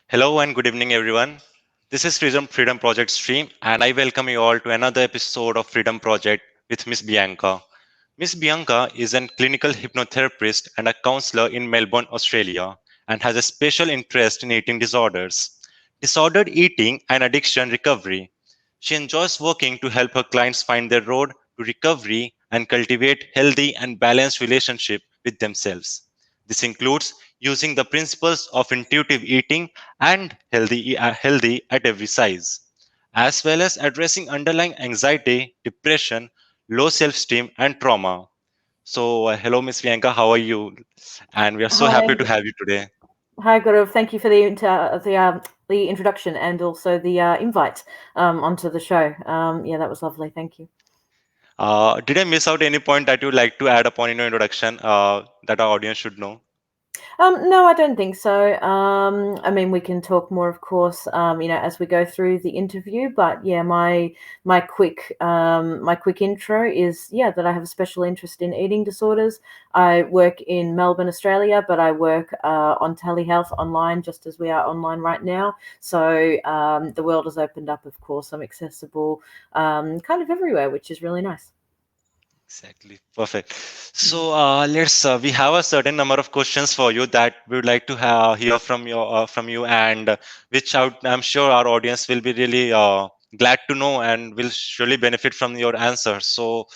Hello and good evening, everyone. This is Freedom Project Stream, and I welcome you all to another episode of Freedom Project with Miss Bianca. Miss Bianca is a clinical hypnotherapist and a counselor in Melbourne, Australia, and has a special interest in eating disorders, disordered eating, and addiction recovery. She enjoys working to help her clients find their road to recovery and cultivate healthy and balanced relationship with themselves. This includes using the principles of intuitive eating and healthy at every size, as well as addressing underlying anxiety, depression, low self-esteem, and trauma. So, hello, Miss Bianca, how are you? And we are so Hi, happy to have you today. hi, Gaurav. Thank you for the introduction and also the invite onto the show. Yeah, that was lovely. Thank you. Did I miss out any point that you'd like to add upon in your introduction that our audience should know? No, I don't think so. I mean, we can talk more, of course, as we go through the interview. But yeah, my quick intro is that I have a special interest in eating disorders. I work in Melbourne, Australia, but I work on telehealth online, just as we are online right now. So the world has opened up. Of course, I'm accessible, kind of everywhere, which is really nice. Exactly. Perfect. So we have a certain number of questions for you that we would like to hear from you, and which I'm sure our audience will be really glad to know and will surely benefit from your answers. So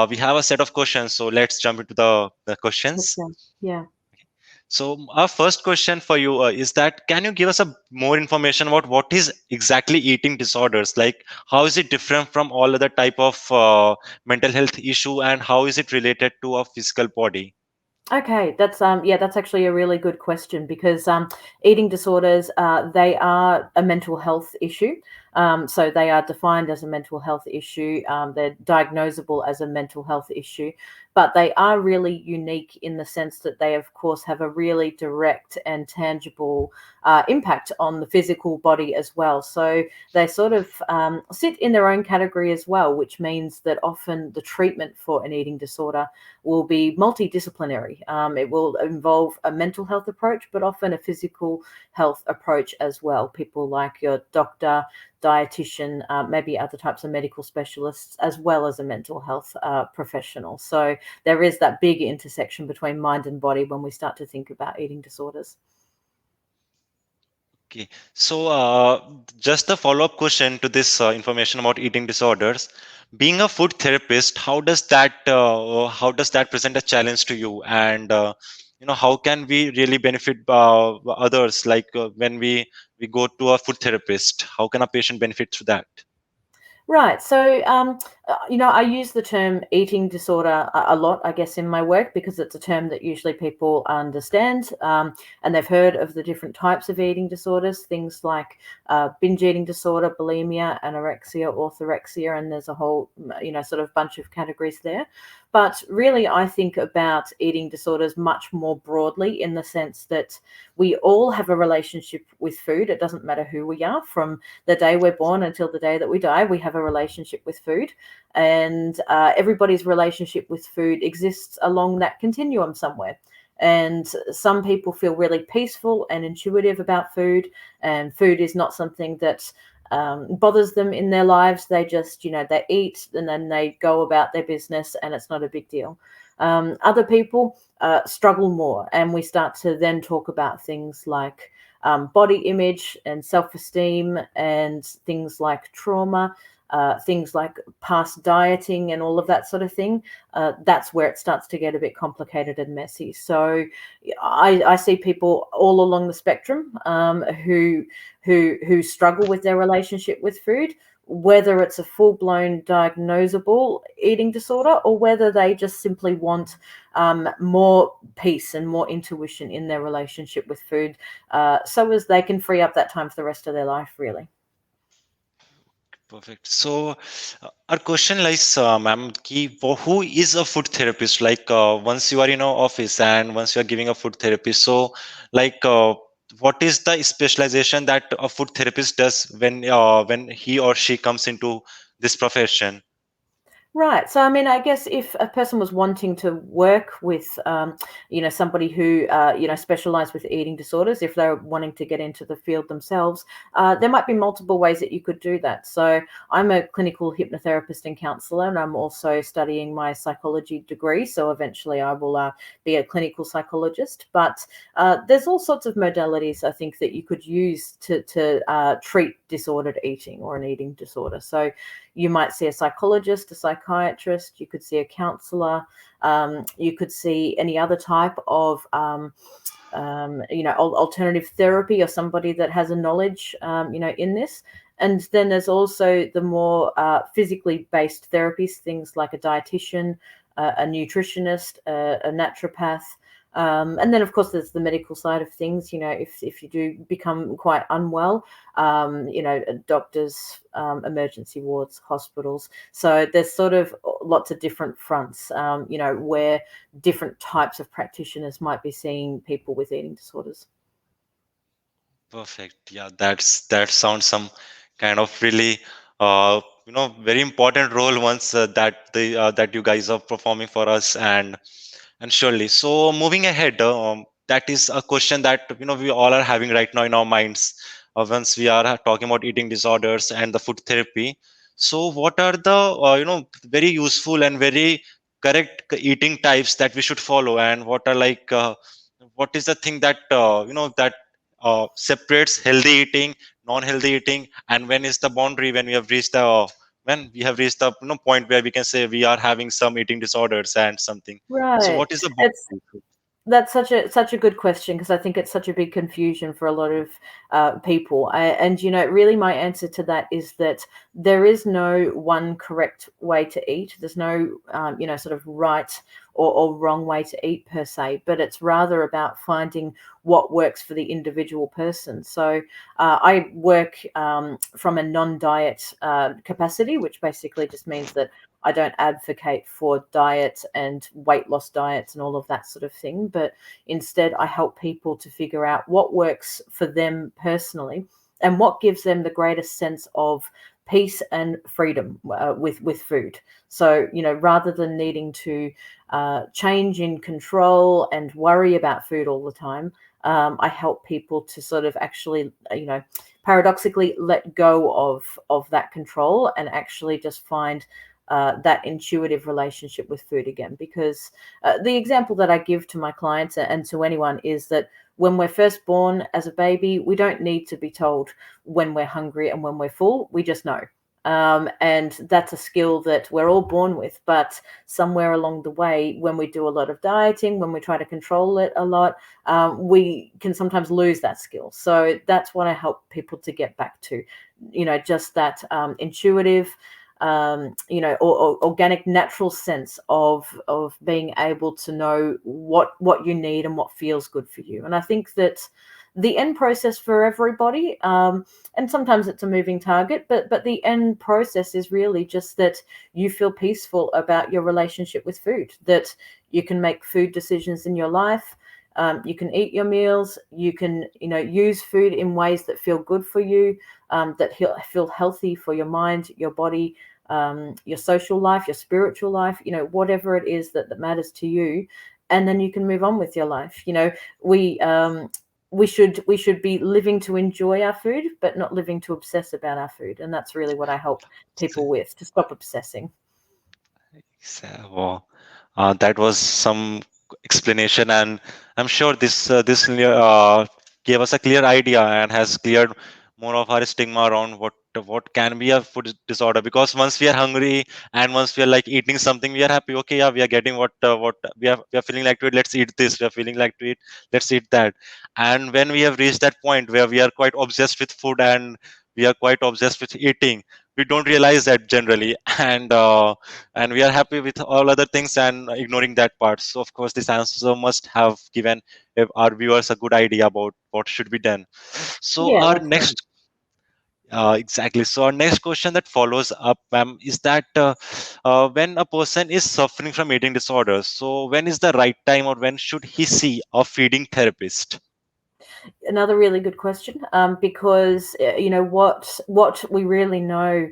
we have a set of questions. So let's jump into the questions. Okay. Yeah. So our first question for you is that can you give us a more information about what is exactly eating disorders? Like how is it different from all other type of mental health issue, and how is it related to a physical body? Okay, that's actually a really good question because eating disorders they are a mental health issue. So they are defined as a mental health issue. They're diagnosable as a mental health issue, but they are really unique in the sense that they, of course, have a really direct and tangible impact on the physical body as well. So they sort of sit in their own category as well, which means that often the treatment for an eating disorder will be multidisciplinary. It will involve a mental health approach, but often a physical health approach as well. People like your doctor, dietitian, maybe other types of medical specialists, as well as a mental health professional. So there is that big intersection between mind and body when we start to think about eating disorders. Okay, so just a follow-up question to this information about eating disorders. Being a food therapist, how does that present a challenge to you? And how can we really benefit others? Like when we go to a food therapist, how can a patient benefit through that? Right. So, I use the term eating disorder a lot, I guess, in my work because it's a term that usually people understand and they've heard of the different types of eating disorders, things like binge eating disorder, bulimia, anorexia, orthorexia, and there's a whole, sort of bunch of categories there. But really, I think about eating disorders much more broadly in the sense that we all have a relationship with food. It doesn't matter who we are, from the day we're born until the day that we die, we have a relationship with food. And everybody's relationship with food exists along that continuum somewhere. And some people feel really peaceful and intuitive about food, and food is not something that bothers them in their lives. They just, they eat and then they go about their business, and it's not a big deal. Other people struggle more, and we start to then talk about things like body image and self esteem, and things like trauma, things like past dieting, and all of that sort of thing. That's where it starts to get a bit complicated and messy. So I see people all along the spectrum who struggle with their relationship with food, whether it's a full-blown diagnosable eating disorder or whether they just simply want more peace and more intuition in their relationship with food, so as they can free up that time for the rest of their life, really. Perfect. So, our question lies, ma'am, who is a food therapist? Like, once you are in our office and once you are giving a food therapy, so like, what is the specialization that a food therapist does when he or she comes into this profession? Right. So, I mean, I guess if a person was wanting to work with, somebody who, specialized with eating disorders, if they're wanting to get into the field themselves, there might be multiple ways that you could do that. So, I'm a clinical hypnotherapist and counselor, and I'm also studying my psychology degree. So, eventually, I will be a clinical psychologist. But there's all sorts of modalities I think that you could use to treat disordered eating or an eating disorder. So, you might see a psychologist, a psychiatrist, you could see a counselor, you could see any other type of alternative therapy or somebody that has a knowledge, in this. And then there's also the more physically based therapies, things like a dietitian, a nutritionist, a naturopath. And then, of course, there's the medical side of things. If you do become quite unwell, doctors, emergency wards, hospitals. So there's sort of lots of different fronts, where different types of practitioners might be seeing people with eating disorders. Perfect. Yeah, that sounds some kind of really very important role once that you guys are performing for us, and surely. So moving ahead, that is a question that we all are having right now in our minds, once we are talking about eating disorders and the food therapy. So what are the very useful and very correct eating types that we should follow, and what are what is the thing that that separates healthy eating, non-healthy eating, and when is the boundary when we have reached the point where we can say we are having some eating disorders and something. So Right. what is the It's boundary? That's such a good question because I think it's such a big confusion for a lot of people. And really, my answer to that is that there is no one correct way to eat. There's no sort of right or wrong way to eat per se, but it's rather about finding what works for the individual person. So I work from a non-diet capacity, which basically just means that I don't advocate for diet and weight loss diets and all of that sort of thing, but instead I help people to figure out what works for them personally and what gives them the greatest sense of peace and freedom with food. So rather than needing to change in control and worry about food all the time, I help people to sort of actually paradoxically let go of that control and actually just find that intuitive relationship with food again. Because the example that I give to my clients and to anyone is that when we're first born as a baby, we don't need to be told when we're hungry and when we're full. We just know. And that's a skill that we're all born with. But somewhere along the way, when we do a lot of dieting, when we try to control it a lot, we can sometimes lose that skill. So that's what I help people to get back to, just that intuitive, or organic, natural sense of being able to know what you need and what feels good for you. And I think that the end process for everybody, and sometimes it's a moving target, but the end process is really just that you feel peaceful about your relationship with food, that you can make food decisions in your life. You can eat your meals. You can, use food in ways that feel good for you, that feel healthy for your mind, your body, your social life, your spiritual life, whatever it is that matters to you, and then you can move on with your life. We we should be living to enjoy our food, but not living to obsess about our food, and that's really what I help people with, to stop obsessing. Wow. That was some explanation, and I'm sure this gave us a clear idea and has cleared more of our stigma around what can be a food disorder. Because once we are hungry and once we are like eating something, we are happy. Okay, yeah, we are getting what we are feeling like to eat. Let's eat this. We are feeling like to eat. Let's eat that. And when we have reached that point where we are quite obsessed with food and we are quite obsessed with eating, we don't realize that generally, and we are happy with all other things and ignoring that part. So of course this answer must have given our viewers a good idea about what should be done. So Yeah, our that's right. next exactly, so our next question that follows up, ma'am, is that when a person is suffering from eating disorders, so when is the right time or when should he see a feeding therapist? Another really good question, because what we really know,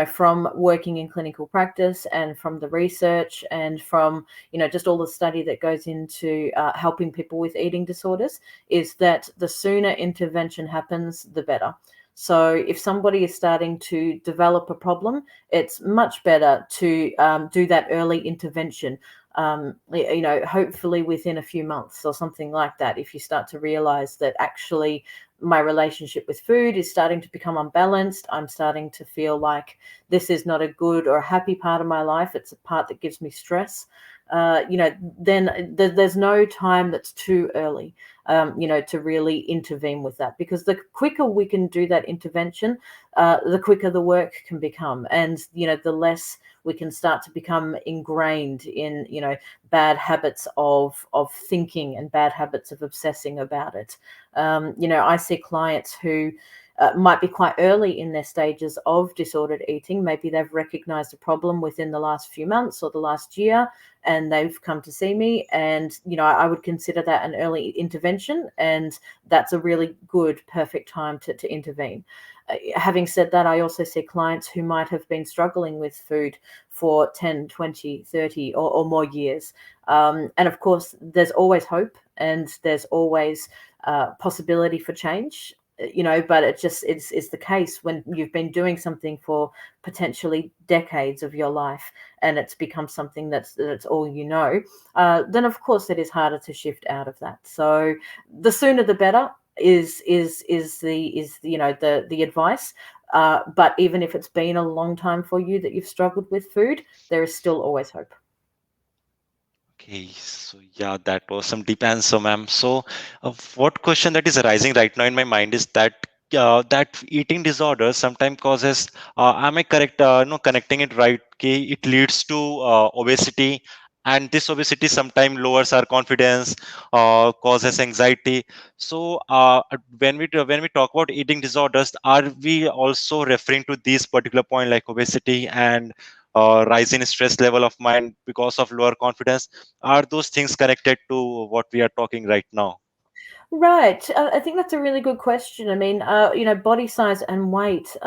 from working in clinical practice and from the research and from just all the study that goes into helping people with eating disorders, is that the sooner intervention happens, the better. So if somebody is starting to develop a problem, it's much better to do that early intervention, hopefully within a few months or something like that. If you start to realize that actually my relationship with food is starting to become unbalanced, I'm starting to feel like this is not a good or a happy part of my life, it's a part that gives me stress, then there's no time that's too early, to really intervene with that. Because the quicker we can do that intervention, the quicker the work can become, and the less we can start to become ingrained in bad habits of thinking and bad habits of obsessing about it. I see clients who might be quite early in their stages of disordered eating. Maybe they've recognized a problem within the last few months or the last year, and they've come to see me, and I would consider that an early intervention, and that's a really good, perfect time to intervene. Having said that, I also see clients who might have been struggling with food for 10, 20, 30 or more years. And of course, there's always hope, and there's always possibility for change. But it's the case when you've been doing something for potentially decades of your life, and it's become something that's all then of course it is harder to shift out of that. So the sooner the better is the advice. But even if it's been a long time for you that you've struggled with food, there is still always hope. Okay, so yeah, that was some deep answer, ma'am. So, what question that is arising right now in my mind is that eating disorder sometimes causes. Am I correct? No, connecting it right. Okay, it leads to obesity, and this obesity sometimes lowers our confidence, causes anxiety. So, when we talk about eating disorders, are we also referring to these particular point like obesity and rise in stress level of mind because of lower confidence? Are those things connected to what we are talking right now? Right. I think that's a really good question. I mean, body size and weight.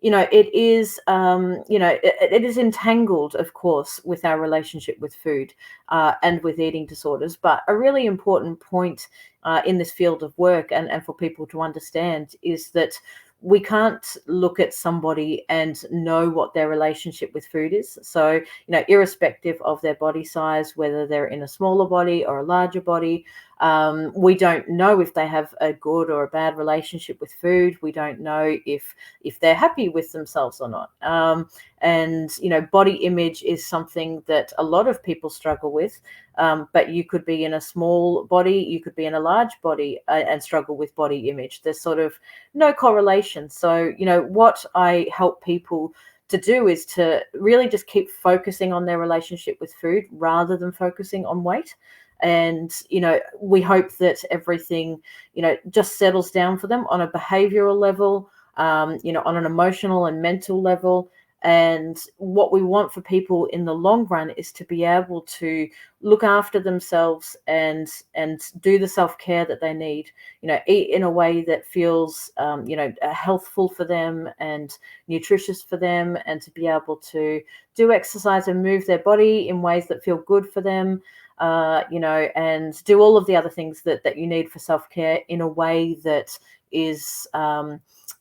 It is, it is entangled, of course, with our relationship with food and with eating disorders. But a really important point in this field of work, and for people to understand, is that we can't look at somebody and know what their relationship with food is. So, irrespective of their body size, whether they're in a smaller body or a larger body, we don't know if they have a good or a bad relationship with food. We don't know if they're happy with themselves or not. And body image is something that a lot of people struggle with. But you could be in a small body, you could be in a large body, and struggle with body image. There's sort of no correlation. So, what I help people to do is to really just keep focusing on their relationship with food rather than focusing on weight. And we hope that everything just settles down for them on a behavioral level, on an emotional and mental level. And what we want for people in the long run is to be able to look after themselves and do the self-care that they need, eat in a way that feels healthful for them and nutritious for them, and to be able to do exercise and move their body in ways that feel good for them, and do all of the other things that you need for self-care in a way that is,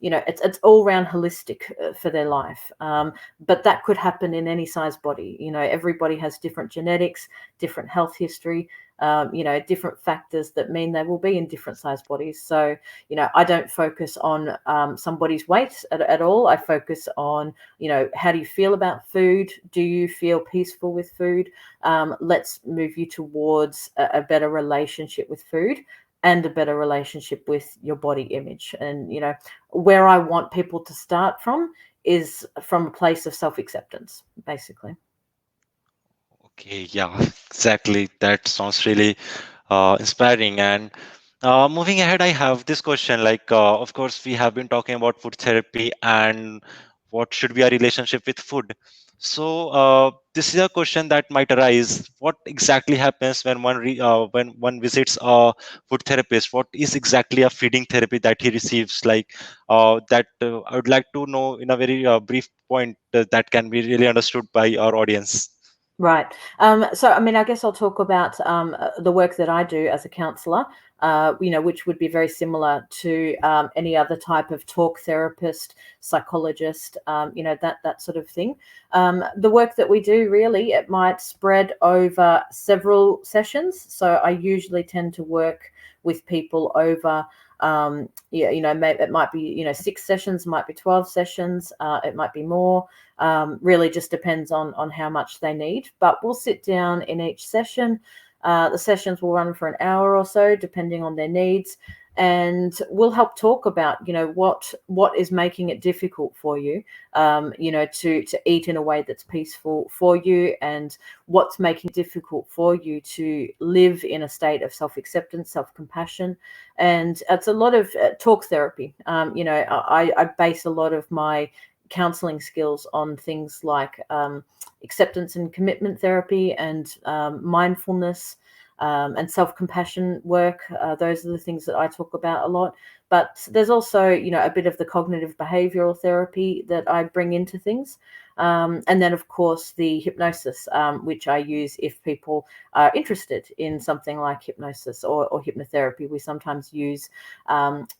it's all around holistic for their life. But that could happen in any size body. Everybody has different genetics, different health history, different factors that mean they will be in different size bodies. So, I don't focus on somebody's weight at all. I focus on, how do you feel about food? Do you feel peaceful with food? Let's move you towards a better relationship with food and a better relationship with your body image. And, where I want people to start from is from a place of self-acceptance, basically. Okay, yeah, exactly. That sounds really inspiring. And moving ahead, I have this question. Like, of course, we have been talking about food therapy and what should be our relationship with food. So this is a question that might arise: what exactly happens when when one visits a food therapist? What is exactly a feeding therapy that he receives? That I would like to know in a very brief point that can be really understood by our audience. Right. So, I mean, I guess I'll talk about the work that I do as a counsellor, which would be very similar to any other type of talk therapist, psychologist, that sort of thing. The work that we do, really, it might spread over several sessions. So I usually tend to work with people over maybe it might be 6 sessions, might be 12 sessions, it might be more. Really just depends on how much they need. But we'll sit down in each session. The sessions will run for an hour or so, depending on their needs, and we'll help talk about what is making it difficult for you, to eat in a way that's peaceful for you, and what's making it difficult for you to live in a state of self-acceptance, self-compassion. And it's a lot of talk therapy. I base a lot of my counseling skills on things like acceptance and commitment therapy, and mindfulness, and self-compassion work. Those are the things that I talk about a lot. But there's also, a bit of the cognitive behavioral therapy that I bring into things. And then, of course, the hypnosis, which I use if people are interested in something like hypnosis or hypnotherapy. We sometimes use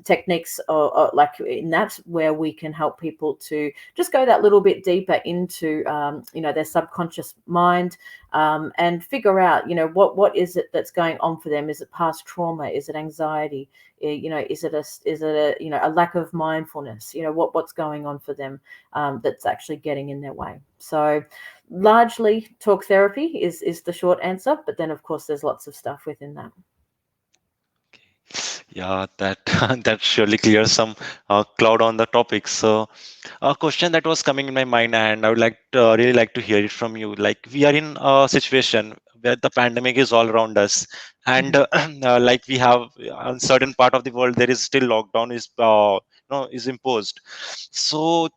techniques or like in that, where we can help people to just go that little bit deeper into, their subconscious mind, and figure out, what is it that's going on for them? Is it past trauma? Is it anxiety? Is it a lack of mindfulness? What's going on for them, that's actually getting in their way. So largely talk therapy is the short answer, but then of course there's lots of stuff within that. Yeah, that that surely clears some cloud on the topic. So, a question that was coming in my mind, and I would really like to hear it from you. Like, we are in a situation where the pandemic is all around us, and Mhm. like we have on certain part of the world, there is still lockdown is imposed. So,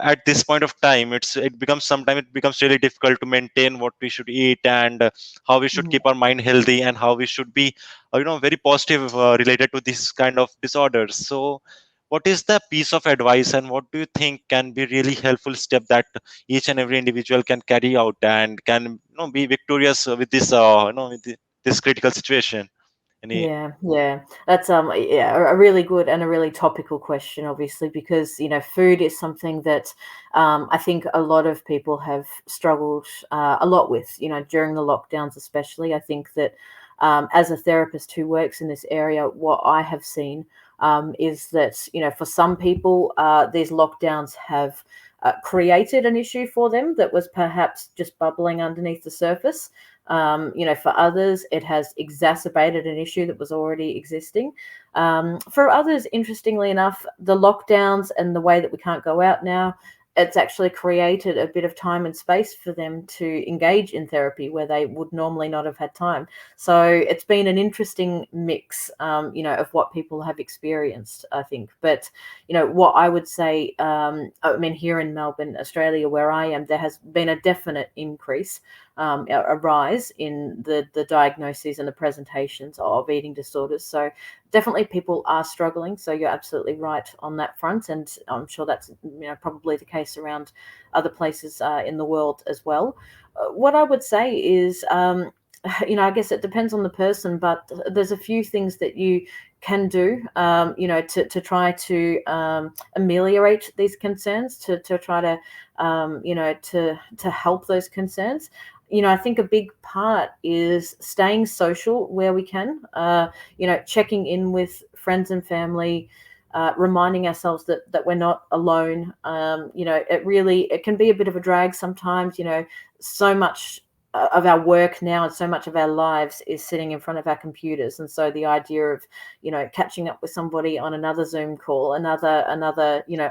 at this point of time, it becomes really difficult to maintain what we should eat, and how we should Mhm. keep our mind healthy, and how we should be very positive related to this kind of disorders. So what is the piece of advice, and what do you think can be really helpful step that each and every individual can carry out and can be victorious with this this critical situation? Any? Yeah, yeah. That's a really good and a really topical question, obviously, because food is something that I think a lot of people have struggled a lot with, during the lockdowns especially. I think that as a therapist who works in this area, what I have seen is that, for some people, these lockdowns have created an issue for them that was perhaps just bubbling underneath the surface. For others, it has exacerbated an issue that was already existing. For others, interestingly enough, the lockdowns and the way that we can't go out now, it's actually created a bit of time and space for them to engage in therapy where they would normally not have had time. So it's been an interesting mix, of what people have experienced, I think. But, what I would say, I mean, here in Melbourne, Australia, where I am, there has been a definite increase, a rise in the diagnoses and the presentations of eating disorders. So definitely people are struggling. So you're absolutely right on that front. And I'm sure that's probably the case around other places in the world as well. What I would say is, I guess it depends on the person, but there's a few things that you can do, to try to ameliorate these concerns, to try to, to help those concerns. I think a big part is staying social where we can, checking in with friends and family, reminding ourselves that we're not alone. It can be a bit of a drag sometimes. So much of our work now and so much of our lives is sitting in front of our computers, and so the idea of catching up with somebody on another Zoom call, another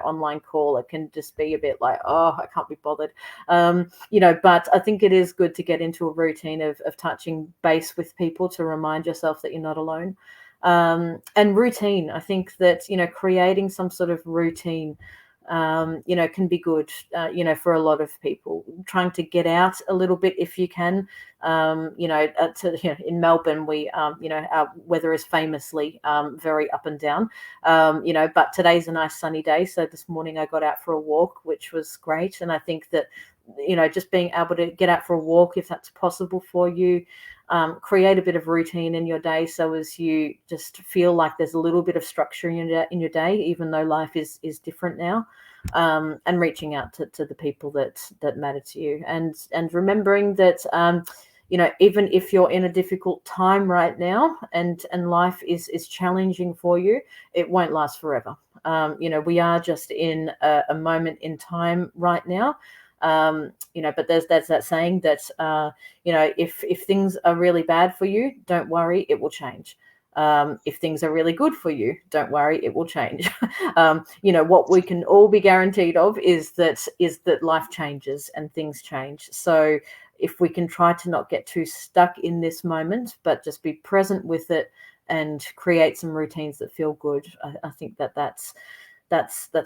online call, it can just be a bit like, oh, I can't be bothered. But I think it is good to get into a routine of touching base with people to remind yourself that you're not alone. And routine, I think that creating some sort of routine can be good, for a lot of people. Trying to get out a little bit if you can. In Melbourne, our weather is famously very up and down. But today's a nice sunny day. So this morning I got out for a walk, which was great. And I think that, just being able to get out for a walk, if that's possible for you, create a bit of routine in your day so as you just feel like there's a little bit of structure in your day, even though life is different now. And reaching out to the people that matter to you, and remembering that even if you're in a difficult time right now, and life is challenging for you, it won't last forever. We are just in a moment in time right now. But there's that saying that if things are really bad for you, don't worry, it will change. If things are really good for you, don't worry, it will change. What we can all be guaranteed of is that life changes and things change. So if we can try to not get too stuck in this moment, but just be present with it and create some routines that feel good, I think that's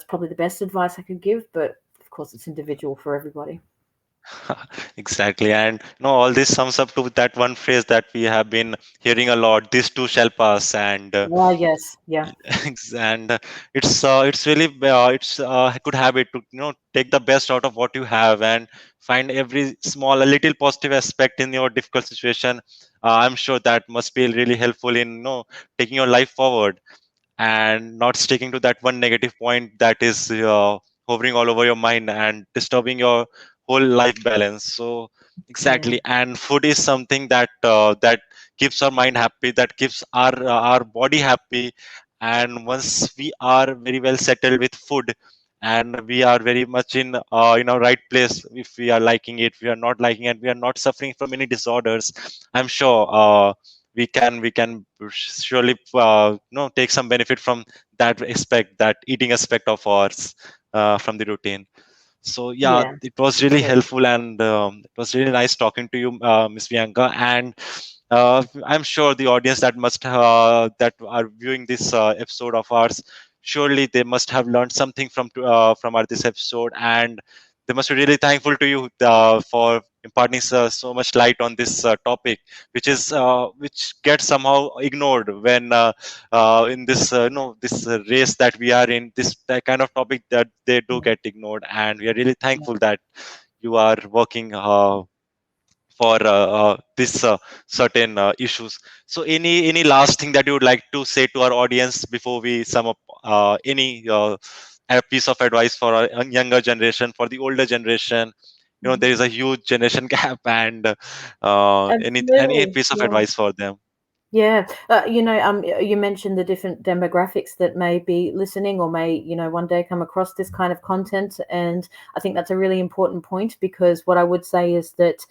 probably the best advice I could give. But of course, it's individual for everybody. Exactly. And all this sums up to that one phrase that we have been hearing a lot: this too shall pass. And Ah, yes, yeah, and it's really it's a good habit to take the best out of what you have and find every small a little positive aspect in your difficult situation. I'm sure that must be really helpful in taking your life forward, and not sticking to that one negative point that is hovering all over your mind and disturbing your whole life balance. So yeah, exactly. And food is something that keeps our mind happy, that keeps our body happy. And once we are very well settled with food, and we are very much in our right place, if we are liking it, we are not liking it, we are not suffering from any disorders, I'm sure we can surely take some benefit from that aspect, that eating aspect of ours, from the routine. So yeah, yeah, it was really absolutely. helpful, and it was really nice talking to you, Miss Bianca. And I'm sure the audience that are viewing this episode of ours, surely they must have learned something from our this episode, and they must be really thankful to you for imparting so much light on this topic, which gets somehow ignored when in this this race that we are in, this that kind of topic that they do Yeah. get ignored. And we are really thankful that you are working for this certain issues. So any last thing that you would like to say to our audience before we sum up, any a piece of advice for our younger generation, for the older generation? There is a huge generation gap, and any Absolutely. piece of Yeah. advice for them? Yeah, you mentioned the different demographics that may be listening or may, one day come across this kind of content. And I think that's a really important point, because what I would say is that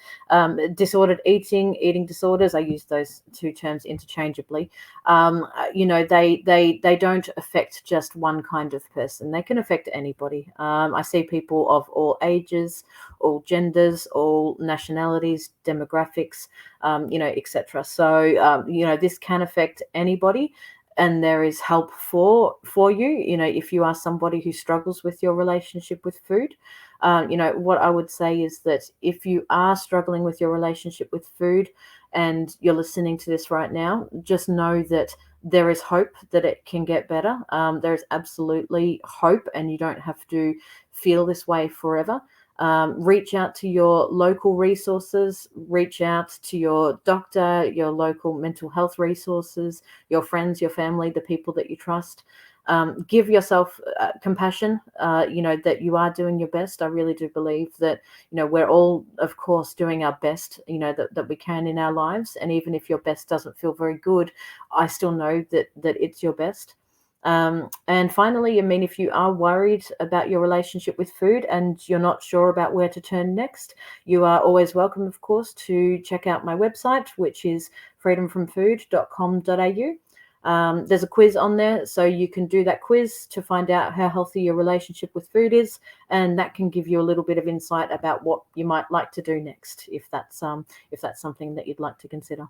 disordered eating disorders, I use those two terms interchangeably. They don't affect just one kind of person. They can affect anybody. I see people of all ages, all genders, all nationalities, demographics, etc. So, this can affect anybody, and there is help for you. If you are somebody who struggles with your relationship with food, what I would say is that if you are struggling with your relationship with food and you're listening to this right now, just know that there is hope that it can get better. There is absolutely hope, and you don't have to feel this way forever. Reach out to your local resources, reach out to your doctor, your local mental health resources, your friends, your family, the people that you trust. Give yourself compassion, that you are doing your best. I really do believe that, we're all, of course, doing our best, that we can in our lives. And even if your best doesn't feel very good, I still know that it's your best. And finally, I mean, if you are worried about your relationship with food and you're not sure about where to turn next, you are always welcome, of course, to check out my website, which is freedomfromfood.com.au. There's a quiz on there, so you can do that quiz to find out how healthy your relationship with food is, and that can give you a little bit of insight about what you might like to do next, if that's something that you'd like to consider.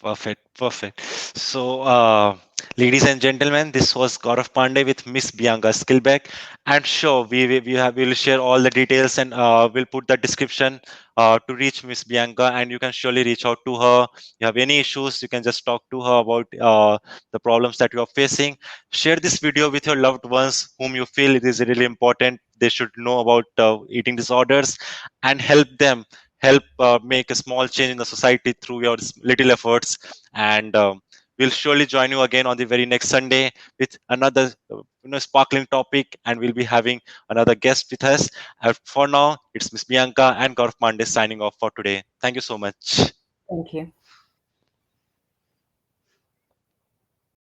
Perfect, perfect. So Ladies and gentlemen, this was Gaurav Pandey with Miss Bianca Skilbeck. And sure, we'll share all the details and we'll put the description to reach Miss Bianca. And you can surely reach out to her. You have any issues, you can just talk to her about the problems that you are facing. Share this video with your loved ones whom you feel it is really important. They should know about eating disorders and help them. Help make a small change in the society through your little efforts. And we'll surely join you again on the very next Sunday with another sparkling topic, and we'll be having another guest with us. For now, it's Miss Bianca and Gaurav Pandey signing off for today. Thank you so much. Thank you.